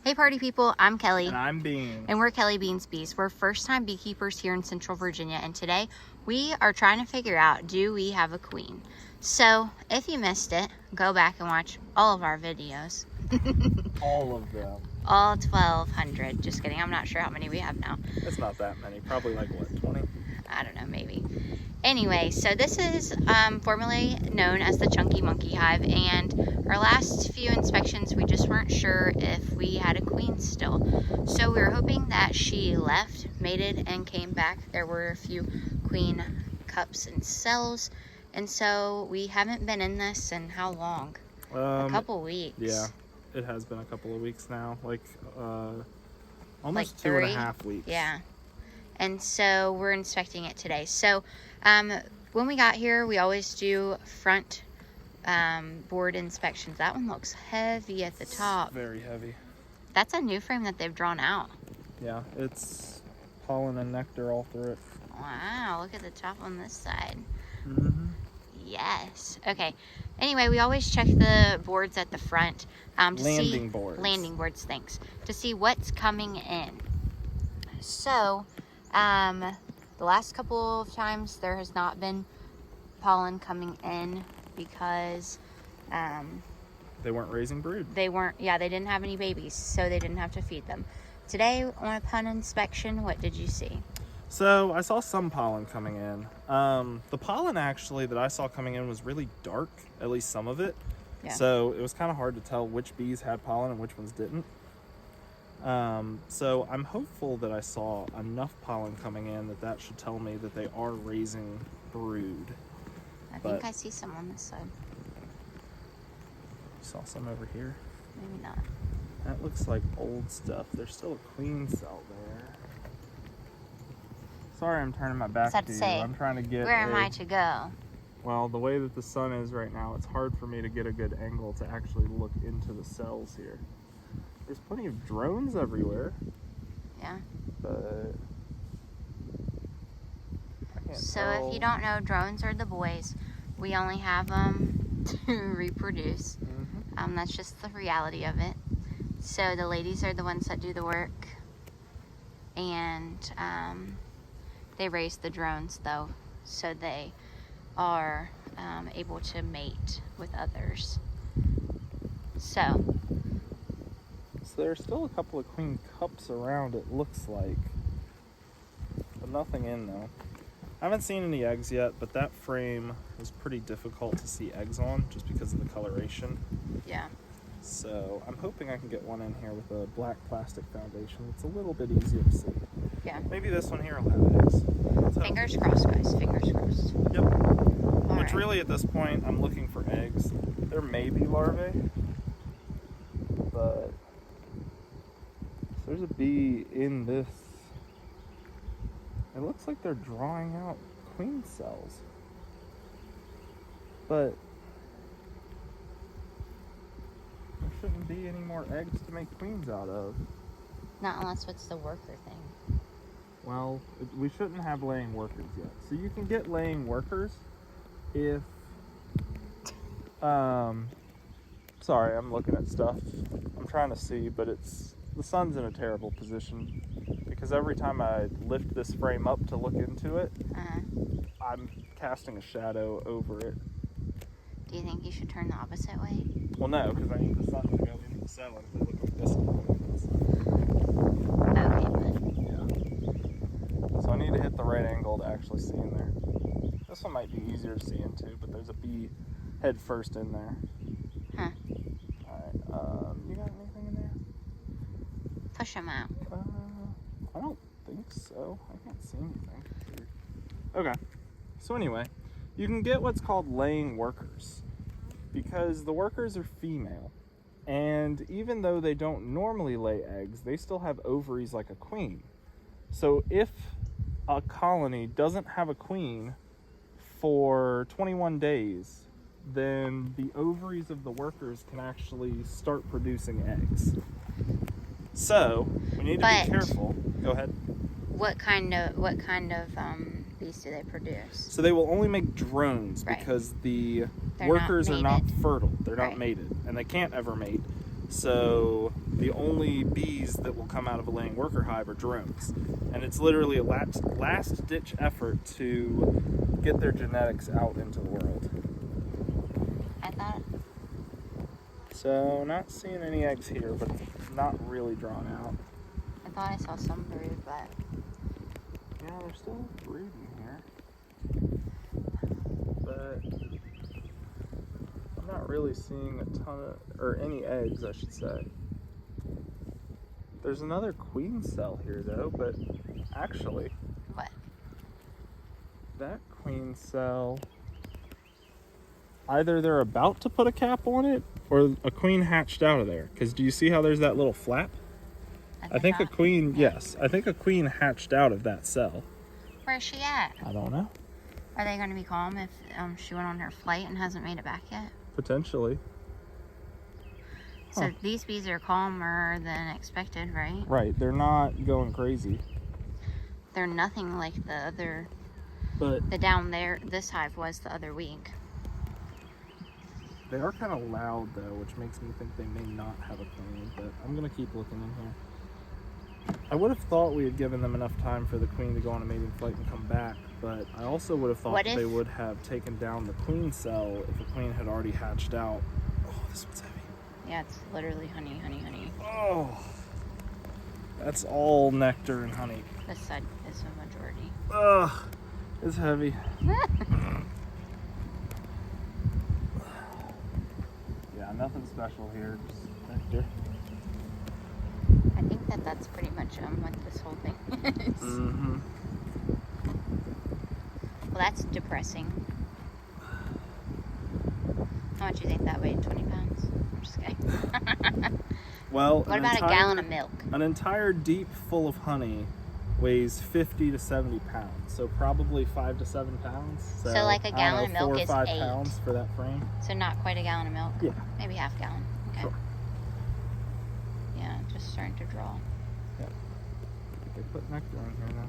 Hey party people, I'm Kelly. And I'm Bean. And we're Kelly Beans Bees. We're first-time beekeepers here in Central Virginia, and today we are trying to figure out, do we have a queen? So, if you missed it, go back and watch all of our videos. All of them. All 1,200. Just kidding, I'm not sure how many we have now. It's not that many. Probably like, what, 20? I don't know, maybe. Anyway, so this is formerly known as the Chunky Monkey Hive, and our last few inspections we just weren't sure if we had a queen still. So we were hoping that she left, mated, and came back. There were a few queen cups and cells, and so we haven't been in this in how long? A couple weeks. Yeah, it has been a couple of weeks now, like almost like 2.5 weeks. Yeah. And so we're inspecting it today. So when we got here, we always do front board inspections. That one looks heavy at the top. It's very heavy. That's a new frame that they've drawn out. Yeah, it's pollen and nectar all through it. Wow, look at the top on this side. Mm-hmm. Yes. Okay. Anyway, we always check the boards at the front. Landing boards. Landing boards, thanks. To see what's coming in. So, the last couple of times there has not been pollen coming in because they weren't raising brood. They didn't have any babies, so they didn't have to feed them. Today on a pun inspection, what did you see? So I saw some pollen coming in. The pollen actually that I saw coming in was really dark, at least some of it. Yeah. So it was kind of hard to tell which bees had pollen and which ones didn't. So I'm hopeful that I saw enough pollen coming in that should tell me that they are raising brood. I think I see some on this side. Saw some over here. Maybe not. That looks like old stuff. There's still a queen cell there. Sorry I'm turning my back to you. I'm trying to get where am I to go? Well, the way that the sun is right now, it's hard for me to get a good angle to actually look into the cells here. There's plenty of drones everywhere. Yeah. But I can't So tell. if you don't know, drones are the boys. We only have them to reproduce. Mm-hmm. That's just the reality of it. So the ladies are the ones that do the work. And they raise the drones though. So they are able to mate with others. So there's still a couple of queen cups around, it looks like. But nothing in though. I haven't seen any eggs yet, but that frame was pretty difficult to see eggs on just because of the coloration. Yeah. So I'm hoping I can get one in here with a black plastic foundation. It's a little bit easier to see. Yeah. Maybe this one here will have eggs. Fingers crossed, guys. Fingers crossed. Yep. All Which really at this point I'm looking for eggs. There may be larvae, but there's a bee in this. It looks like they're drawing out queen cells, but there shouldn't be any more eggs to make queens out of. Not unless it's the worker thing. Well, we shouldn't have laying workers yet. So you can get laying workers if sorry, I'm looking at stuff. I'm trying to see, but the sun's in a terrible position because every time I lift this frame up to look into it, I'm casting a shadow over it. Do you think you should turn the opposite way? Well, no, because I need the sun to go into the cell, and if I look like this, it'll go into the sun. Okay, Yeah. So I need to hit the right angle to actually see in there. This one might be easier to see into, but there's a bee head first in there. Huh. Alright, you got anything in there? Push them out. I don't think so. I can't see anything. Okay. So anyway, you can get what's called laying workers because the workers are female. And even though they don't normally lay eggs, they still have ovaries like a queen. So if a colony doesn't have a queen for 21 days, then the ovaries of the workers can actually start producing eggs. So we need to be careful. Go ahead. What kind of bees do they produce? So they will only make drones because the workers are not fertile. They're not mated, and they can't ever mate. So the only bees that will come out of a laying worker hive are drones. And it's literally a last-ditch effort to get their genetics out into the world. I thought. So, not seeing any eggs here, but not really drawn out. I thought I saw some brood, but Yeah, they're still breeding here. But I'm not really seeing a ton of, or any eggs, I should say. There's another queen cell here though, but actually, what? that queen cell, either they're about to put a cap on it or a queen hatched out of there. Because do you see how there's that little flap? I think a queen, yes, I think a queen hatched out of that cell. Where's she at? I don't know. Are they going to be calm if she went on her flight and hasn't made it back yet? Potentially. So Huh. these bees are calmer than expected, right? Right, they're not going crazy. They're nothing like the other, But the down there, this hive was the other week. they are kind of loud though, which makes me think they may not have a queen, but I'm going to keep looking in here. I would have thought we had given them enough time for the queen to go on a mating flight and come back, but I also would have thought What that if- they would have taken down the queen cell if the queen had already hatched out. Oh, this one's heavy. Yeah, it's literally honey, honey, honey. Oh, that's all nectar and honey. This side is a majority. Ugh, it's heavy. Yeah, nothing special here, just nectar. I think that's pretty much what this whole thing is. Mm-hmm. Well, that's depressing. How much do you think that weighed? 20 pounds? I'm just kidding. Well, What about a gallon of milk? An entire deep full of honey weighs 50 to 70 pounds, so probably 5 to 7 pounds. So like a I don't gallon of know, milk 4 or is 5 8. pounds for that frame. So not quite a gallon of milk? Yeah. Maybe half gallon. Okay. Sure. Yeah, just starting to draw. They put nectar in here now.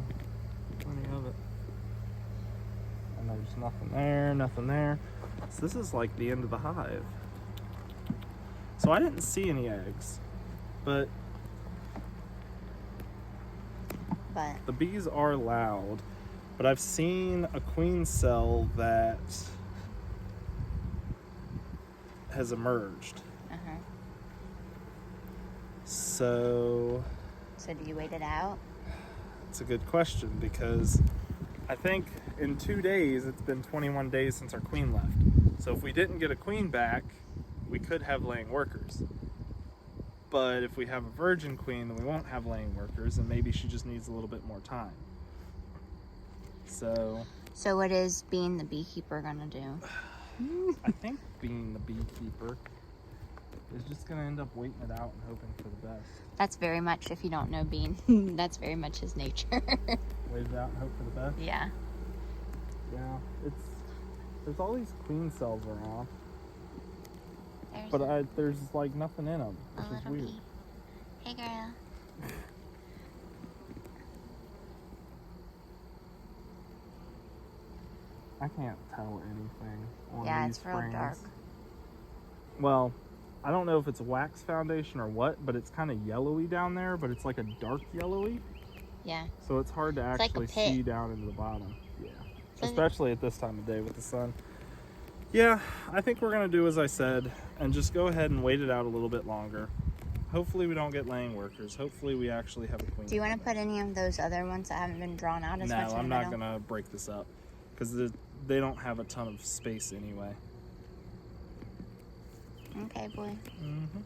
Plenty of it. And there's nothing there, nothing there. So this is like the end of the hive. So I didn't see any eggs, but the bees are loud. But I've seen a queen cell that has emerged. Uh-huh. So So do you wait it out? it's a good question because I think in 2 days, it's been 21 days since our queen left. So if we didn't get a queen back, we could have laying workers. But if we have a virgin queen, then we won't have laying workers, and maybe she just needs a little bit more time. So what is being the beekeeper gonna do? I think being the beekeeper is just gonna end up waiting it out and hoping for the best. That's very much, if you don't know Bean, that's very much his nature. Wait it out and hope for the best. Yeah. Yeah, there's all these queen cells around, There's but there's like nothing in them, a which is little weird. bee. Hey, girl. I can't tell anything on Yeah, these it's real frames. dark. Well, I don't know if it's wax foundation or what, but it's kind of yellowy down there, but it's like a dark yellowy, Yeah. so it's hard to It's like a actually pit. see down into the bottom. Yeah, So especially at this time of day with the sun. Yeah, I think we're gonna do as I said and just go ahead and wait it out a little bit longer. Hopefully we don't get laying workers. Hopefully we actually have a queen. Do you want to put any of those other ones that haven't been drawn out as No, much in I'm the not middle? gonna break this up because they don't have a ton of space anyway. Okay, boy. Mm-hmm.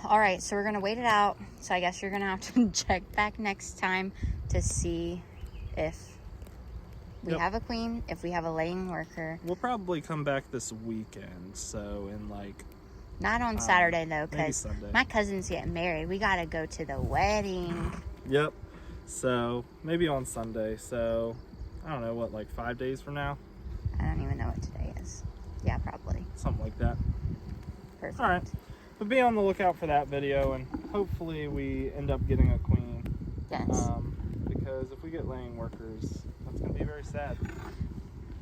All right, so we're going to wait it out. So I guess you're going to have to check back next time to see if we Yep. have a queen, if we have a laying worker. We'll probably come back this weekend, so in like Not on Saturday, though, maybe because Sunday. my cousin's getting married. We got to go to the wedding. Yep. So maybe on Sunday. So I don't know what, like 5 days from now, I don't even know what today is. Yeah, probably. something like that. Perfect. All right. But be on the lookout for that video, and hopefully we end up getting a queen. Yes. Because if we get laying workers, that's gonna be very sad.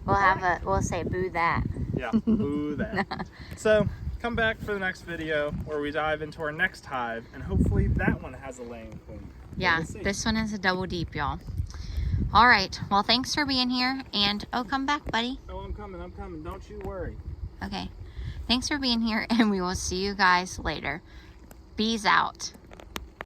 We'll say boo that. Yeah. Boo that. So come back for the next video where we dive into our next hive, and hopefully that one has a laying queen. Yeah, We'll see. this one is a double deep, y'all. All right, well, thanks for being here, and oh, come back, buddy. Oh, I'm coming, don't you worry. Okay, thanks for being here, and we will see you guys later. Bees out.